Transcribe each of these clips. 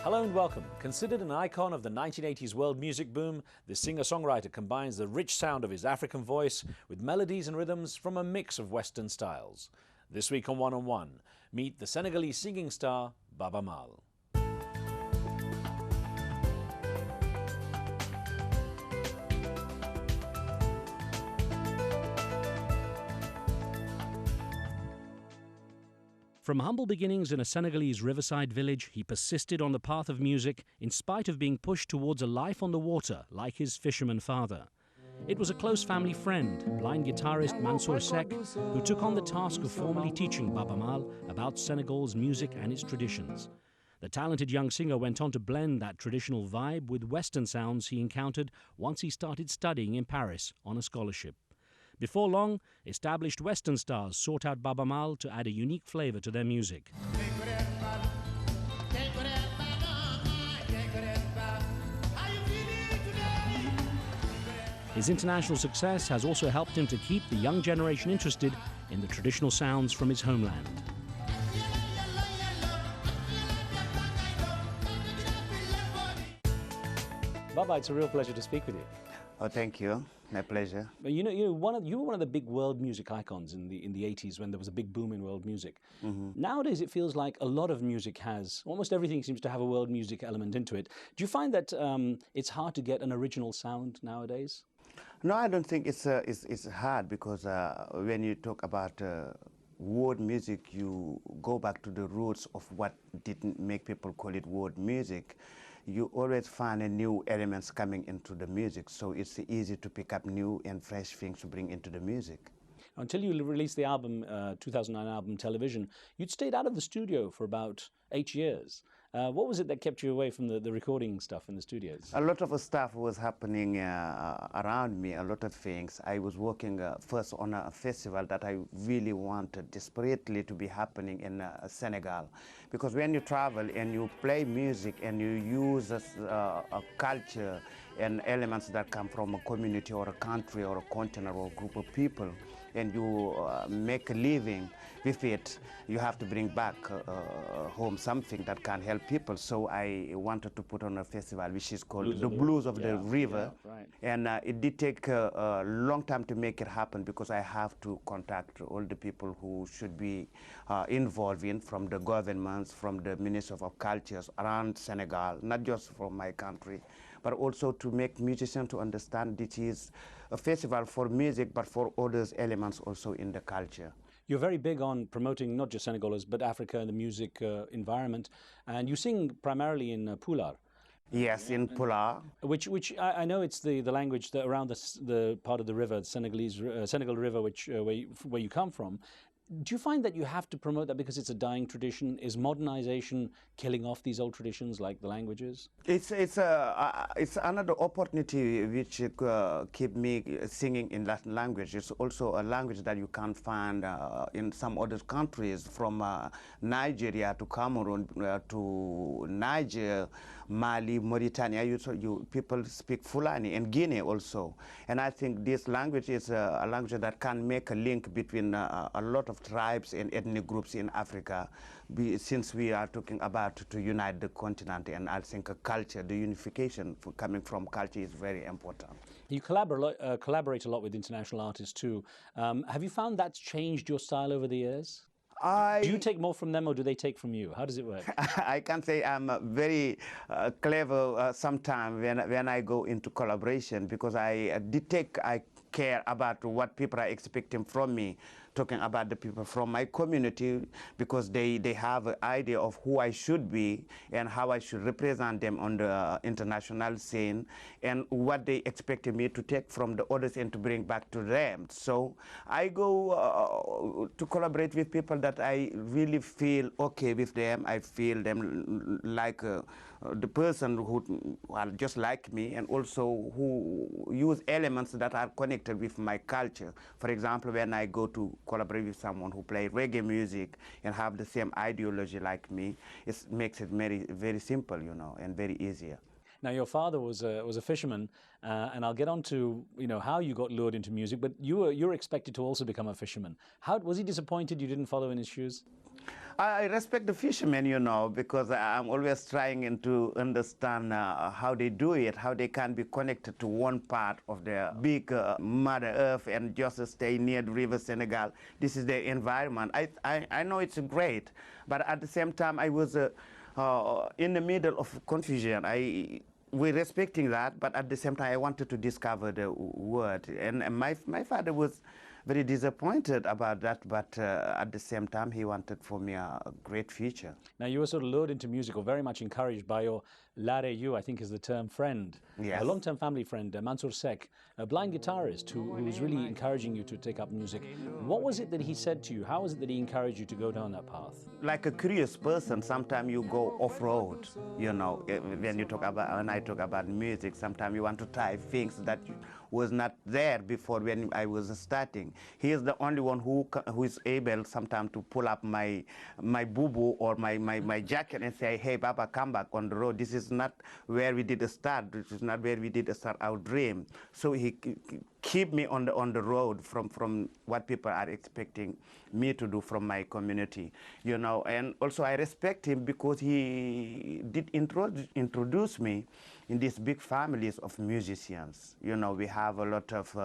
Hello and welcome. Considered an icon of the 1980s world music boom, the singer-songwriter combines the rich sound of his African voice with melodies and rhythms from a mix of Western styles. This week on One on One, meet the Senegalese singing star Baaba Maal. From humble beginnings in a Senegalese riverside village, he persisted on the path of music in spite of being pushed towards a life on the water like his fisherman father. It was a close family friend, blind guitarist Mansour Seck, who took on the task of formally teaching Baaba Maal about Senegal's music and its traditions. The talented young singer went on to blend that traditional vibe with Western sounds he encountered once he started studying in Paris on a scholarship. Before long, established Western stars sought out Baaba Maal to add a unique flavor to their music. His international success has also helped him to keep the young generation interested in the traditional sounds from his homeland. Baba, it's a real pleasure to speak with you. Oh, thank you. My pleasure. You were one of the big world music icons in the 80s when there was a big boom in world music. Nowadays, it feels like a lot of music has, almost everything seems to have a world music element into it. Do you find that it's hard to get an original sound nowadays? No, I don't think it's hard because when you talk about world music, you go back to the roots of what didn't make people call it world music. You always find new elements coming into the music, so it's easy to pick up new and fresh things to bring into the music. Until you released the album, 2009 album Television, you'd stayed out of the studio for about 8 years. What was it that kept you away from the recording stuff in the studios? A lot of stuff was happening around me, a lot of things. I was working first on a festival that I really wanted desperately to be happening in Senegal. Because when you travel and you play music and you use a culture and elements that come from a community or a country or a continent or a group of people, and you make a living with it, you have to bring back home something that can help people. So I wanted to put on a festival which is called the Blues of the River. Yeah, right. And it did take a long time to make it happen because I have to contact all the people who should be involved in, from the governments, from the Ministry of Cultures around Senegal, not just from my country, but also to make musicians to understand this is a festival for music, but for other elements also in the culture. You're very big on promoting not just Senegalese, but Africa and the music environment. And you sing primarily in Pulaar. Yes, in Pulaar. Which I know it's the language that around the part of the river, the Senegal River, where you come from. Do you find that you have to promote that because it's a dying tradition? Is modernization killing off these old traditions like the languages? It's another opportunity which keep me singing in that language. It's also a language that you can't find in some other countries, from Nigeria to Cameroon to Niger, Mali, Mauritania. People speak Fulani, and Guinea also. And I think this language is a language that can make a link between a lot of tribes and ethnic groups in Africa, since we are talking about to unite the continent. And I think a culture, the unification coming from culture, is very important. You collaborate a lot with international artists too. Have you found that's changed your style over the years? Do you take more from them or do they take from you? How does it work? I can say I'm very clever sometimes when I go into collaboration, because I care about what people are expecting from me, talking about the people from my community, because they have an idea of who I should be and how I should represent them on the international scene, and what they expected me to take from the others and to bring back to them. So I go to collaborate with people that I really feel okay with them. I feel them like the person who are just like me, and also who use elements that are connected with my culture. For example, when I go to collaborate with someone who plays reggae music and have the same ideology like me, it makes it very, very simple, and very easier. Now, your father was a fisherman, and I'll get on to how you got lured into music. But you're expected to also become a fisherman. How was he disappointed you didn't follow in his shoes? I respect the fishermen, you know, because I'm always trying to understand how they do it, how they can be connected to one part of the big Mother Earth and just stay near the river Senegal. This is their environment. I know it's great, but at the same time, I was in the middle of confusion. We're respecting that, but at the same time, I wanted to discover the word. And my father was very disappointed about that, but at the same time, he wanted for me a great future. Now, you were sort of lured into music, or very much encouraged by your Lare You, I think is the term, friend, Yes. a long-term family friend, Mansour Sek, a blind guitarist who was really encouraging you to take up music. What was it that he said to you? How was it that he encouraged you to go down that path? Like a curious person, sometimes you go off-road, you know, when I talk about music, sometimes you want to try things that was not there before when I was starting. He is the only one who is able sometimes to pull up my boo-boo or my jacket and say, hey, Baba, come back on the road. This is not where we did start. This is not where we did start our dream. So he keep me on the road from what people are expecting me to do from my community, you know. And also I respect him because he did introduce me in these big families of musicians. You know, we have a lot of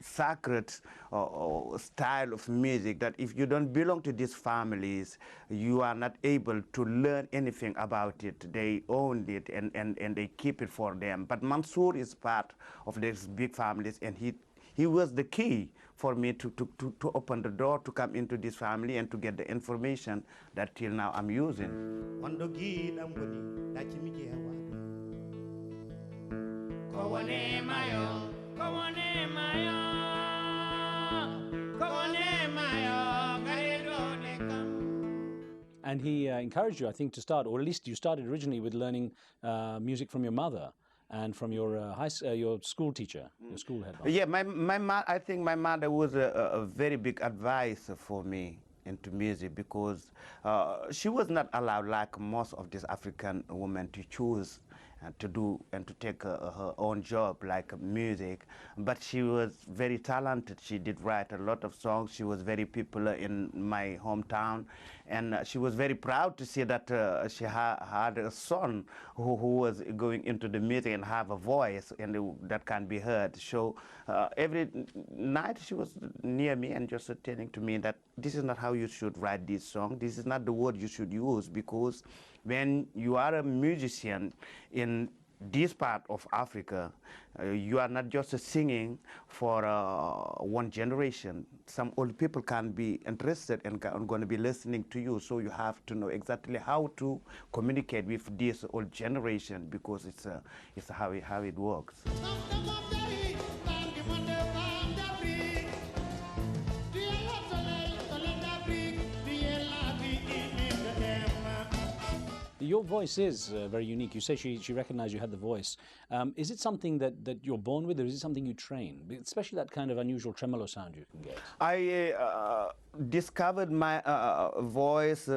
sacred style of music that if you don't belong to these families, you are not able to learn anything about it. They own it and they keep it for them. But Mansour is part of these big families, and he was the key for me to open the door to come into this family and to get the information that till now I'm using. And he encouraged you, I think, to start, or at least you started originally with learning music from your mother and from your your school teacher, your school headmaster. Yeah, I think my mother was a very big advice for me into music because she was not allowed, like most of these African women, to choose to do and to take her own job like music. But she was very talented. She did write a lot of songs. She was very popular in my hometown, and she was very proud to see that she had a son who was going into the music and have a voice and that can be heard. So every night she was near me and just telling to me that this is not how you should write this song. This is not the word you should use, because when you are a musician in this part of Africa, you are not just singing for one generation. Some old people can be interested and going to be listening to you, so you have to know exactly how to communicate with this old generation, because it's how it works. Your voice is very unique. You say she recognized you had the voice. Is it something that you're born with, or is it something you train? Especially that kind of unusual tremolo sound you can get. I discovered my voice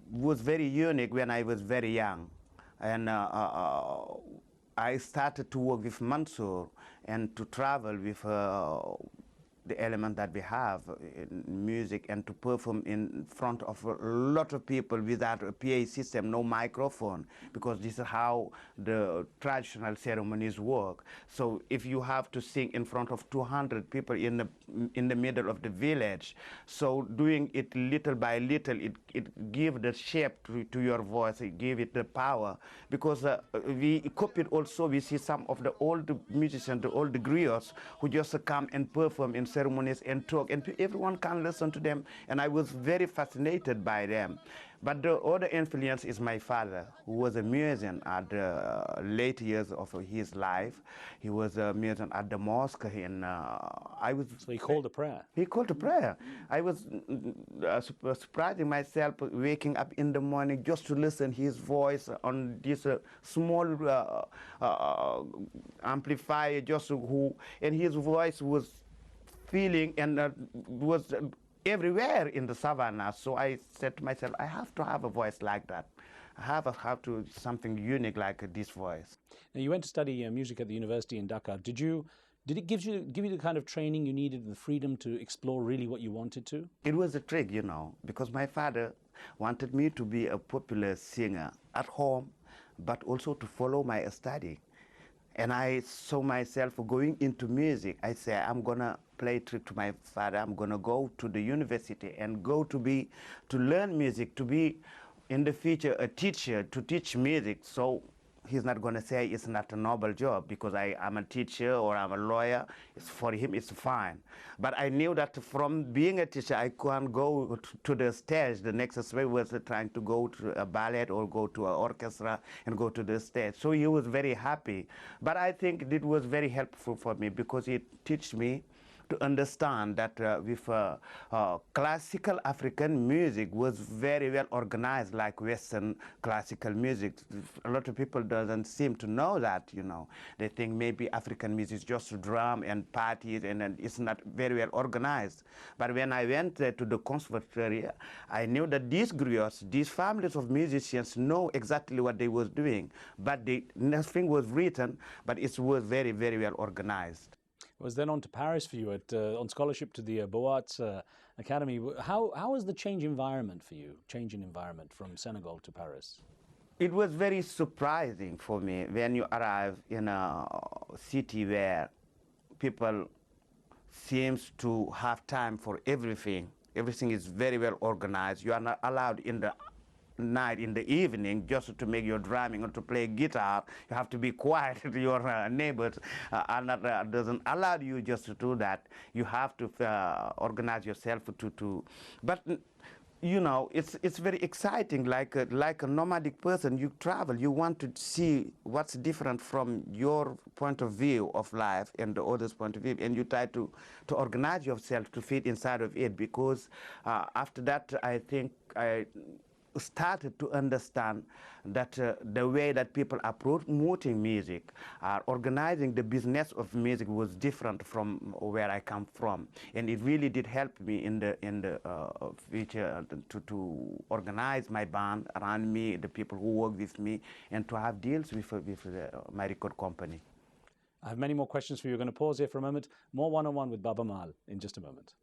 was very unique when I was very young. And I started to work with Mansour and to travel with the element that we have in music, and to perform in front of a lot of people without a PA system, no microphone, because this is how the traditional ceremonies work. So if you have to sing in front of 200 people in the middle of the village, so doing it little by little, it gives the shape to your voice, it gives it the power, because we copied also, we see some of the old musicians, the old griots, who just come and perform in ceremonies and talk, and everyone can listen to them, and I was very fascinated by them. But the other influence is my father, who was a musician at the late years of his life. He was a musician at the mosque, and I was... So he called a prayer? He called a prayer. I was surprising myself, waking up in the morning just to listen his voice on this small amplifier, and his voice was feeling and was everywhere in the savannah. So I said to myself, I have to have a voice like that. I have to something unique like this voice. Now, you went to study music at the university in Dhaka. Did you Did it give you the kind of training you needed, the freedom to explore really what you wanted to? It was a trick, you know, because my father wanted me to be a popular singer at home, but also to follow my study. And I saw myself going into music. I said, I'm gonna play trick to my father. I'm gonna go to the university and to learn music, to be in the future a teacher, to teach music. So he's not gonna say it's not a noble job because I'm a teacher or I'm a lawyer. For him, it's fine. But I knew that from being a teacher, I can't go to the stage. The next step was trying to go to a ballet or go to an orchestra and go to the stage. So he was very happy. But I think it was very helpful for me because it taught me to understand that with classical African music was very well organized like Western classical music. A lot of people doesn't seem to know that, you know. They think maybe African music is just drum and parties and it's not very well organized. But when I went to the conservatory, I knew that these griots, these families of musicians know exactly what they was doing. But nothing was written, but it was very, very well organized. Was then on to Paris for you on scholarship to the Beaux-Arts Academy. How was the change in environment from Senegal to Paris? It was very surprising for me when you arrive in a city where people seems to have time for everything. Everything is very well organized. You are not allowed in the night, in the evening, just to make your drumming or to play guitar. You have to be quiet. Your neighbors are not, doesn't allow you just to do that. You have to organize yourself but you know, it's very exciting. Like a nomadic person, you travel. You want to see what's different from your point of view of life and the other's point of view, and you try to organize yourself to fit inside of it. Because after that, I think I started to understand that the way that people are promoting music, organizing the business of music was different from where I come from, and it really did help me in the future to organize my band around me, the people who work with me, and to have deals with my record company. I have many more questions for you. We're going to pause here for a moment. More one-on-one with Baaba Maal in just a moment.